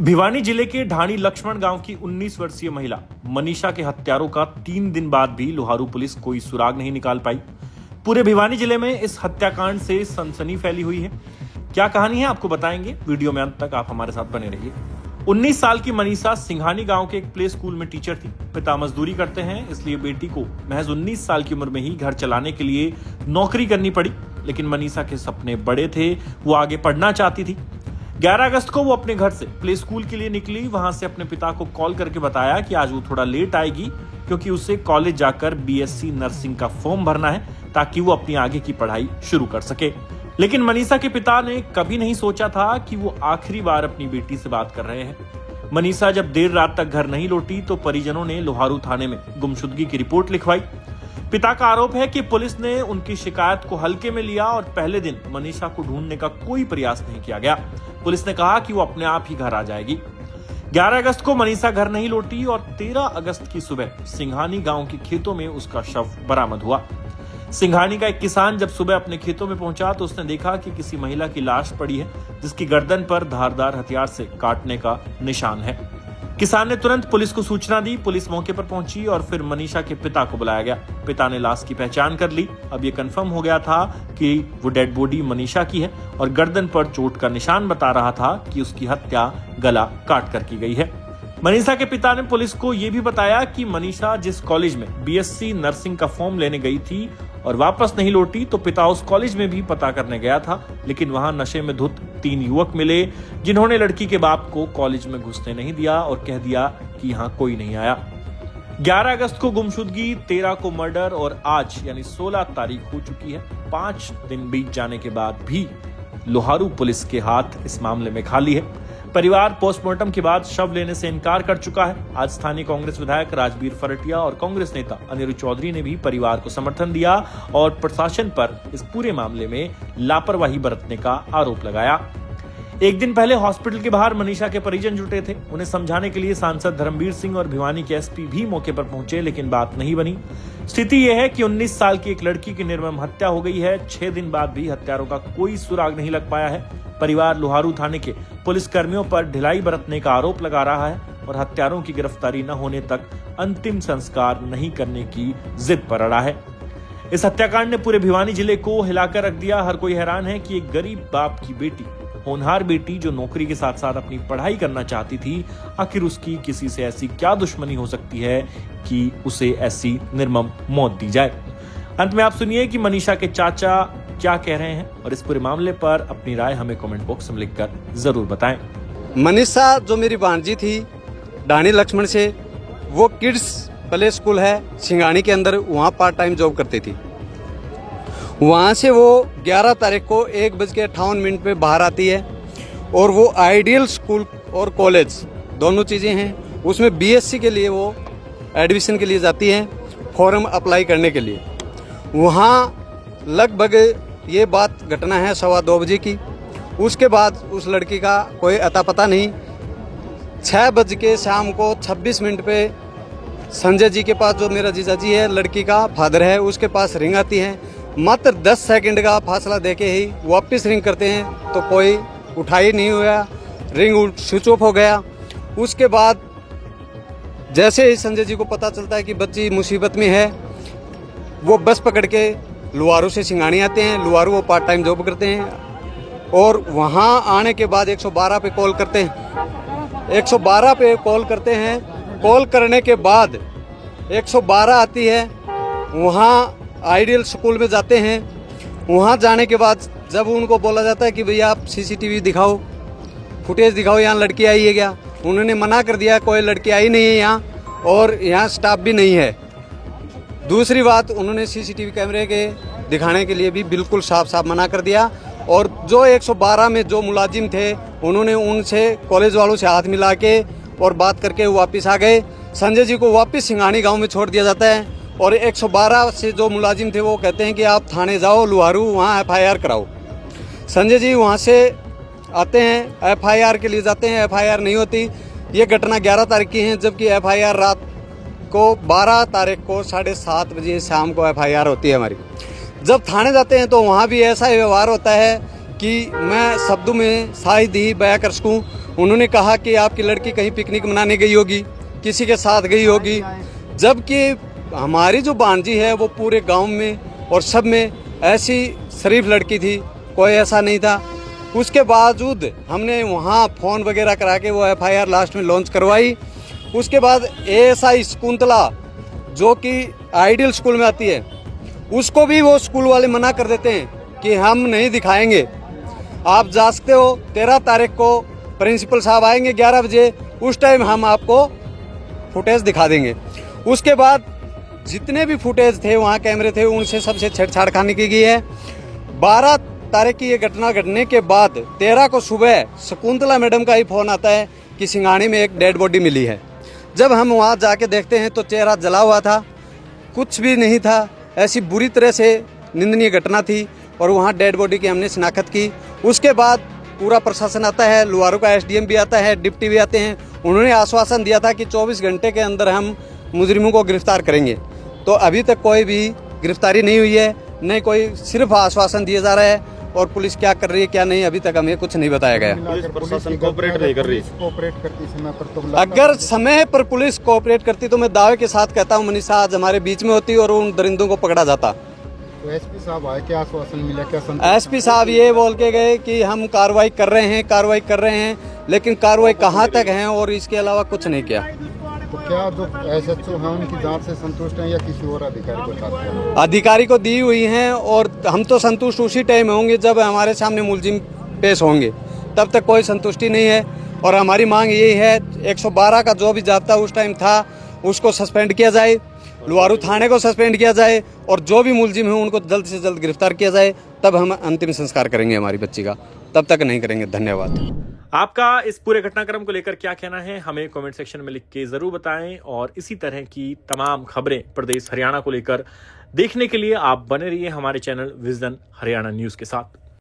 भिवानी जिले के ढाणी लक्ष्मण गांव की 19 वर्षीय महिला मनीषा के हत्यारों का 3 दिन बाद भी लोहारू पुलिस कोई सुराग नहीं निकाल पाई। पूरे भिवानी जिले में इस हत्याकांड से सनसनी फैली हुई है। क्या कहानी है आपको बताएंगे, वीडियो में अंत तक आप हमारे साथ बने रहिए। 19 साल की मनीषा सिंघानी गांव के एक प्ले स्कूल में टीचर थी। पिता मजदूरी करते हैं, इसलिए बेटी को महज 19 साल की उम्र में ही घर चलाने के लिए नौकरी करनी पड़ी। लेकिन मनीषा के सपने बड़े थे, वो आगे पढ़ना चाहती थी। 11 अगस्त को वो अपने घर से प्ले स्कूल के लिए निकली। वहां से अपने पिता को कॉल करके बताया कि आज वो थोड़ा लेट आएगी क्योंकि उसे कॉलेज जाकर बीएससी नर्सिंग का फॉर्म भरना है ताकि वो अपनी आगे की पढ़ाई शुरू कर सके। लेकिन मनीषा के पिता ने कभी नहीं सोचा था कि वो आखिरी बार अपनी बेटी से बात कर रहे हैं। मनीषा जब देर रात तक घर नहीं लौटी तो परिजनों ने लोहारू थाने में गुमशुदगी की रिपोर्ट लिखवाई। पिता का आरोप है कि पुलिस ने उनकी शिकायत को हल्के में लिया और पहले दिन मनीषा को ढूंढने का कोई प्रयास नहीं किया गया। पुलिस ने कहा कि वो अपने आप ही घर आ जाएगी। 11 अगस्त को मनीषा घर नहीं लौटी और 13 अगस्त की सुबह सिंघानी गांव के खेतों में उसका शव बरामद हुआ। सिंघानी का एक किसान जब सुबह अपने खेतों में पहुंचा तो उसने देखा कि किसी महिला की लाश पड़ी है जिसकी गर्दन पर धारदार हथियार से काटने का निशान है। किसान ने तुरंत पुलिस को सूचना दी। पुलिस मौके पर पहुंची और फिर मनीषा के पिता को बुलाया गया। पिता ने लाश की पहचान कर ली। अब ये कंफर्म हो गया था कि वो डेड बॉडी मनीषा की है और गर्दन पर चोट का निशान बता रहा था कि उसकी हत्या गला काट कर की गई है। मनीषा के पिता ने पुलिस को ये भी बताया कि मनीषा जिस कॉलेज में बीएससी नर्सिंग का फॉर्म लेने गई थी और वापस नहीं लौटी तो पिता उस कॉलेज में भी पता करने गया था, लेकिन वहां नशे में धुत 3 युवक मिले जिन्होंने लड़की के बाप को कॉलेज में घुसने नहीं दिया और कह दिया कि यहाँ कोई नहीं आया। 11 अगस्त को गुमशुदगी, 13 को मर्डर और आज यानी 16 तारीख हो चुकी है। 5 दिन बीत जाने के बाद भी लोहारू पुलिस के हाथ इस मामले में खाली है। परिवार पोस्टमार्टम के बाद शव लेने से इनकार कर चुका है। आज स्थानीय कांग्रेस विधायक राजबीर फरटिया और कांग्रेस नेता अनिरुद्ध चौधरी ने भी परिवार को समर्थन दिया और प्रशासन पर इस पूरे मामले में लापरवाही बरतने का आरोप लगाया। एक दिन पहले हॉस्पिटल के बाहर मनीषा के परिजन जुटे थे। उन्हें समझाने के लिए सांसद धर्मवीर सिंह और भिवानी के एसपी भी मौके पर पहुंचे, लेकिन बात नहीं बनी। स्थिति यह है कि 19 साल की एक लड़की की निर्मम हत्या हो गई है। 6 दिन बाद भी हत्यारों का कोई सुराग नहीं लग पाया है। परिवार लोहारू थाने के पुलिस कर्मियों पर ढिलाई बरतने का आरोप लगा रहा है और हत्यारों की गिरफ्तारी न होने तक अंतिम संस्कार नहीं करने की जिद पर अड़ा है। इस हत्याकांड ने पूरे भिवानी जिले को हिलाकर रख दिया। हर कोई हैरान है कि एक गरीब बाप की बेटी, होनहार बेटी जो नौकरी के साथ साथ अपनी पढ़ाई करना चाहती थी, आखिर उसकी किसी से ऐसी क्या दुश्मनी हो सकती है कि उसे ऐसी निर्मम मौत दी जाए। अंत में आप सुनिए कि मनीषा के चाचा क्या कह रहे हैं और इस पूरे मामले पर अपनी राय हमें कमेंट बॉक्स में लिखकर जरूर बताएं। मनीषा जो मेरी भांजी थी ढाणी लक्ष्मण से, वो किड्स प्ले स्कूल है सिंघानी के अंदर, वहाँ पार्ट टाइम जॉब करती थी। वहाँ से वो 11 तारीख को 1:58 पे बाहर आती है और वो आइडियल स्कूल और कॉलेज दोनों चीज़ें हैं, उसमें बीएससी के लिए वो एडमिशन के लिए जाती है, फॉर्म अप्लाई करने के लिए। वहाँ लगभग ये बात घटना है 2:15 बजे की। उसके बाद उस लड़की का कोई अता पता नहीं। 6 बज के शाम को 26 मिनट पे संजय जी के पास, जो मेरा जीजाजी है, लड़की का फादर है, उसके पास रिंग आती है। मात्र 10 सेकंड का फासला देके ही वापस रिंग करते हैं तो कोई उठा ही नहीं हुआ, रिंग स्विच ऑफ हो गया। उसके बाद जैसे ही संजय जी को पता चलता है कि बच्ची मुसीबत में है, वो बस पकड़ के लोहारू से सिंघानी आते हैं। लोहारू वो पार्ट टाइम जॉब करते हैं और वहाँ आने के बाद 112 पे कॉल करते हैं। 112 पे कॉल करते हैं। कॉल करने के बाद 112 आती है। वहाँ आइडियल स्कूल में जाते हैं। वहाँ जाने के बाद जब उनको बोला जाता है कि भैया आप सीसीटीवी दिखाओ, फुटेज दिखाओ, यहाँ लड़की आई है क्या, उन्होंने मना कर दिया, कोई लड़की आई नहीं है यहाँ और यहाँ स्टाफ भी नहीं है। दूसरी बात, उन्होंने सीसीटीवी कैमरे के दिखाने के लिए भी बिल्कुल साफ साफ मना कर दिया। और जो 112 में जो मुलाजिम थे, उन्होंने उनसे, कॉलेज वालों से हाथ मिला के और बात करके वापस आ गए। संजय जी को वापस सिंघानी गांव में छोड़ दिया जाता है और 112 से जो मुलाजिम थे वो कहते हैं कि आप थाने जाओ लोहारू, वहाँ FIR कराओ। संजय जी वहाँ से आते हैं, FIR के लिए जाते हैं, FIR नहीं होती। ये घटना 11 तारीख की है, जबकि FIR रात को 12 तारीख को 7:30 बजे शाम को FIR होती है हमारी। जब थाने जाते हैं तो वहाँ भी ऐसा ही व्यवहार होता है कि मैं शब्दों में शायद ही बयां कर सकूं। उन्होंने कहा कि आपकी लड़की कहीं पिकनिक मनाने गई होगी, किसी के साथ गई होगी, जबकि हमारी जो भांजी है वो पूरे गांव में और सब में ऐसी शरीफ लड़की थी, कोई ऐसा नहीं था। उसके बावजूद हमने वहाँ फ़ोन वगैरह करा के वो FIR लास्ट में लॉन्च करवाई। उसके बाद ASI शकुंतला जो कि आइडियल स्कूल में आती है, उसको भी वो स्कूल वाले मना कर देते हैं कि हम नहीं दिखाएंगे, आप जा सकते हो। 13 तारीख को प्रिंसिपल साहब आएंगे 11 बजे, उस टाइम हम आपको फुटेज दिखा देंगे। उसके बाद जितने भी फुटेज थे वहाँ कैमरे थे, उनसे सबसे छेड़छाड़ खाने की गई है। 12 तारीख की ये घटना घटने के बाद 13 को सुबह शकुंतला मैडम का ही फोन आता है कि सिंगाड़ी में एक डेड बॉडी मिली है। जब हम वहाँ जाके देखते हैं तो चेहरा जला हुआ था, कुछ भी नहीं था। ऐसी बुरी तरह से निंदनीय घटना थी और वहाँ डेड बॉडी की हमने शिनाख्त की। उसके बाद पूरा प्रशासन आता है, लुहारू का SDM भी आता है, डिप्टी भी आते हैं। उन्होंने आश्वासन दिया था कि 24 घंटे के अंदर हम मुजरिमों को गिरफ्तार करेंगे। तो अभी तक कोई भी गिरफ्तारी नहीं हुई है, नहीं कोई, सिर्फ आश्वासन दिया जा रहा है। और पुलिस क्या कर रही है क्या नहीं, अभी तक हमें कुछ नहीं बताया गया। प्रशासन कोऑपरेट नहीं कर रही। कोऑपरेट करती समय पर तो अगर समय पर पुलिस कोऑपरेट करती तो मैं दावे के साथ कहता हूँ मनीषा आज हमारे बीच में होती और उन दरिंदों को पकड़ा जाता। तो SP साहब आए, क्या आश्वासन मिला, क्या SP साहब ये बोल के गए कि हम कार्रवाई कर रहे हैं, लेकिन कार्रवाई कहाँ तक है और इसके अलावा कुछ नहीं किया। तो क्या जो SHO है उनकी जांच से संतुष्ट हैं या किसी और अधिकारी को चाहते हैं? अधिकारी को दी हुई हैं और हम तो संतुष्ट उसी टाइम होंगे जब हमारे सामने मुलजिम पेश होंगे, तब तक कोई संतुष्टि नहीं है। और हमारी मांग यही है 112 का जो भी जाब्ता उस टाइम था उसको सस्पेंड किया जाए, लुहारू थाने को सस्पेंड किया जाए और जो भी मुलजिम है उनको जल्द से जल्द गिरफ्तार किया जाए, तब हम अंतिम संस्कार करेंगे हमारी बच्ची का, तब तक नहीं करेंगे। धन्यवाद। आपका इस पूरे घटनाक्रम को लेकर क्या कहना है, हमें कमेंट सेक्शन में लिख के जरूर बताएं। और इसी तरह की तमाम खबरें प्रदेश हरियाणा को लेकर देखने के लिए आप बने रहिए हमारे चैनल विजन हरियाणा न्यूज के साथ।